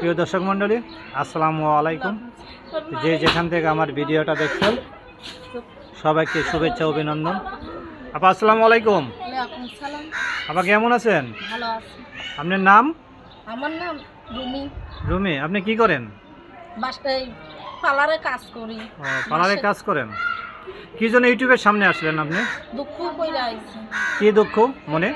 প্রিয় দর্শক মণ্ডলী, আসসালামু আলাইকুম। যে যেখান থেকে আমার ভিডিওটা দেখছেন সবাইকে শুভেচ্ছা অভিনন্দন। আপা আসসালামু আলাইকুম। আপা কেমন আছেন? ভালো আছি। আপনার নাম? আমার নাম রুমি। রুমি, আপনি কি করেন? বাসায় পার্লারে কাজ করি। পার্লারে কাজ করেন। কি জন্য ইউটিউবের সামনে আসলেন আপনি? দুঃখ কইরা আইছি। কি দুঃখ? মনে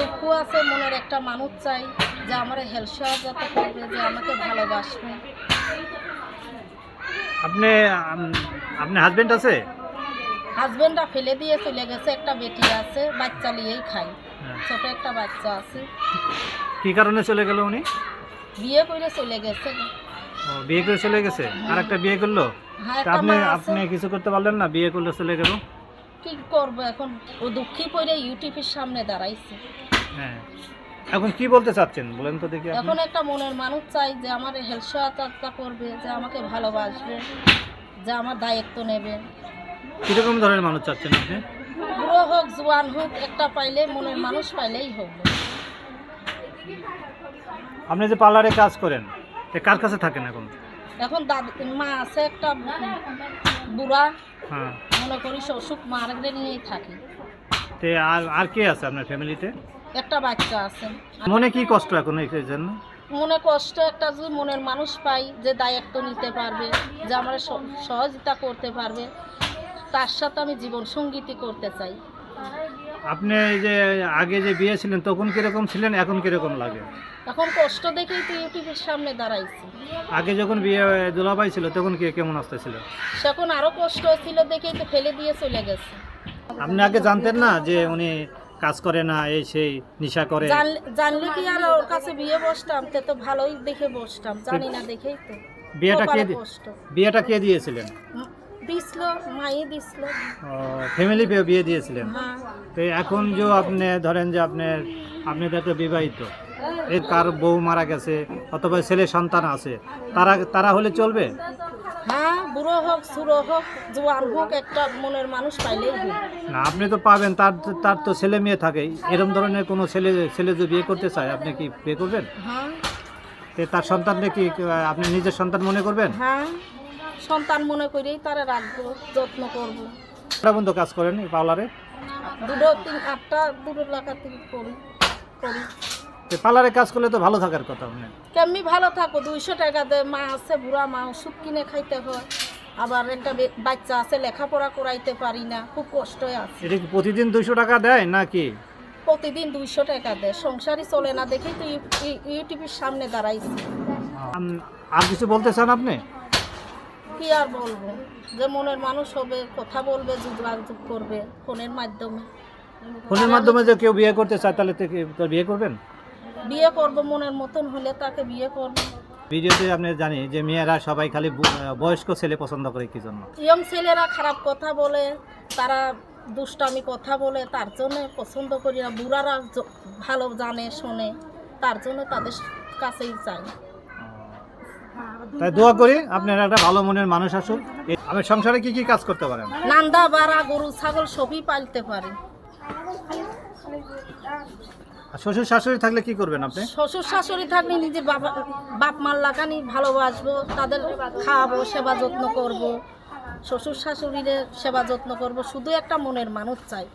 দুঃখ আছে। মনের একটা মানুষ চাই যে আমার হেল্প সহযোগিতা করবে, যে আমাকে ভালোবাসবে। আপনার হাজবেন্ড আছে? হাজবেন্ডটা ফেলে দিয়ে চলে গেছে। একটা বেটি আছে, বাচ্চা নিয়েই খাই। ছোট একটা বাচ্চা আছে। কি কারণে চলে গেল উনি? বিয়ে করে চলে গেছে। বিয়ে করে চলে গেছে? আর একটা বিয়ে করলো? হ্যাঁ, আপনি কিছু করতে পারলেন না? বিয়ে করলে চলে গেল, কি করবো এখন? ও দুঃখী পড়ে ইউটিউবের সামনে দাঁড়াইছে। হ্যাঁ, এখন কি বলতে চাচ্ছেন বলেন তো দেখি। এখন একটা মনের মানুষ চাই যে আমার হেল্প সহযোগিতা করবে, যে আমাকে ভালোবাসবে, যে আমার দায়িত্ব নেবে। কিরকম ধরনের মানুষ চাচ্ছেন আপনি? বুড়ো হোক জোয়ান হোক, একটা পাইলে, মনের মানুষ পাইলেই হোক। আপনি যে পার্লারে কাজ করেন, কার কাছে থাকেন এখন? এখন মা আছে একটা বুড়া, হ্যাঁ, মনে করি শ্বশুর মারে নিয়েই থাকি। আর কে আছে আপনার ফ্যামিলিতে? একটা বাচ্চা আছে। মনে কি কষ্ট এখন এই জন্য? মনে কষ্ট একটা, যদি মনের মানুষ পাই যে দায়িত্ব নিতে পারবে, যে আমার সহযোগিতা করতে পারবে, তার সাথে আমি জীবন সঙ্গীতি করতে চাই। আপনি যে আগে যে বিয়ে ছিলেন তখন কিরকম ছিলেন, এখন কিরকম লাগে? এখন কষ্ট দেখেই তো ইউটিউবের সামনে দাঁড়াইছি। আগে যখন বিয়ে দুলাভাই ছিল তখন কেমন আসতেছিল? সেখন আরো কষ্ট ছিল দেখেই তো ফেলে দিয়ে চলে গেছে। আপনি আগে জানতেন না যে উনি কাজ করে না, এই সেই নেশা করে? জানলে কি আর ওর কাছে বিয়ে বসতাম? তো ভালোই দেখে বসতাম, জানি না দেখেই তো। বিয়েটা কে দিয়েছিলেন? দিছিল, মাই দিছিল। ফ্যামিলি বিয়ে দিয়েছিলেন? হ্যাঁ। তো এখন যে আপনি ধরেন যে আপনি তো একটা বিবাহিত, এর কার বউ মারা গেছে অথবা ছেলে সন্তান আছে, তারা হলে চলবে? হ্যাঁ, বুড়ো হোক ছোড়ো হোক জোয়ান হোক, একটা মনের মানুষ পাইলেই হোক। না, আপনি তো পাবেন, তার তো ছেলে মেয়ে থাকে। এরকম ধরনের কোনো ছেলে যদি বিয়ে করতে চায়, আপনি কি বিয়ে করবেন? হ্যাঁ। তার সন্তানকে কি আপনি নিজের সন্তান মনে করবেন? হ্যাঁ, সন্তান মনে করেই তারা রাখবো, যত্ন করবো। কটা বন্ধু কাজ করেন এই পার্লারে? দুটো টাকা করি। পার্লারে কাজ করলে তো ভালো থাকার কথা। কেমনি ভালো থাকো? 200 টাকা দেয়। মা আছে, বুড়া মা, ওষুধ কিনে খাইতে হয়। আবার একটা বাচ্চা আছে, লেখাপড়া করাইতে পারি না, খুব কষ্ট আছে। এটা কি প্রতিদিন 200 টাকা দেয় নাকি? প্রতিদিন 200 টাকা দেয়। সংসারই চলে না দেখেই তো ইউটিউবের সামনে দাঁড়াইছি। আর কিছু বলতে চান আপনি? কি আর বলবো? যে মনের মানুষ হবে, কথা বলবে, যোগাযোগ করবে ফোনের মাধ্যমে। ফোনের মাধ্যমে যে কেউ বিয়ে করতে চায় তাহলে তো বিয়ে করবেন? বিয়ে করবো, মনের মতন হলে তাকে বিয়ে করবো। ভিডিওতে আপনি জানি যে মেয়েরা সবাই খালি বয়স্ক ছেলে পছন্দ করে, কি জন্য? ইয়ং ছেলেরা খারাপ কথা বলে, তারা দুষ্টামি কথা বলে, তার জন্য পছন্দ করি না। বুড়ারা ভালো জানে শোনে, তার জন্য তাদের কাছেই চাই। তাই দোয়া করি আপনার একটা ভালো মনের মানুষ আসুক। আপনি সংসারে কি কি কাজ করতে পারেন? নান্দা বাড়া, গরু ছাগল সবই পালতে পারি। শ্বশুর শাশুড়ি থাকলে কি করবেন আপনি? শ্বশুর শাশুড়ি থাকলে নিজের বাপ মার লাগানি ভালোবাসবো, তাদের খাওয়াবো, সেবা যত্ন করব। শ্বশুর শাশুড়িরে সেবা যত্ন করব। শুধু একটা মনের মানুষ চাই,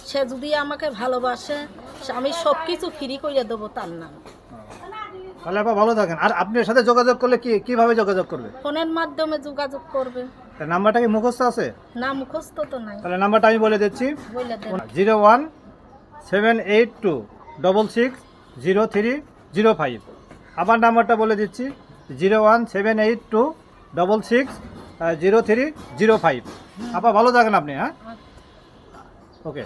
সে যদি আমাকে ভালোবাসে, আমি সব কিছু ফ্রি করে দেবো তার নাম। তাহলে আপা ভালো থাকেন। আর আপনার সাথে যোগাযোগ করলে কিভাবে যোগাযোগ করবে? ফোনের মাধ্যমে যোগাযোগ করবে। নাম্বারটা কি মুখস্থ আছে? না, মুখস্থ তো নাই। তাহলে নাম্বারটা আমি বলে দিচ্ছি। বলে দেন। 01782660305। আবার নাম্বারটা বলে দিচ্ছি, 01782660305। আপা ভালো থাকেন আপনি। হ্যাঁ, ওকে।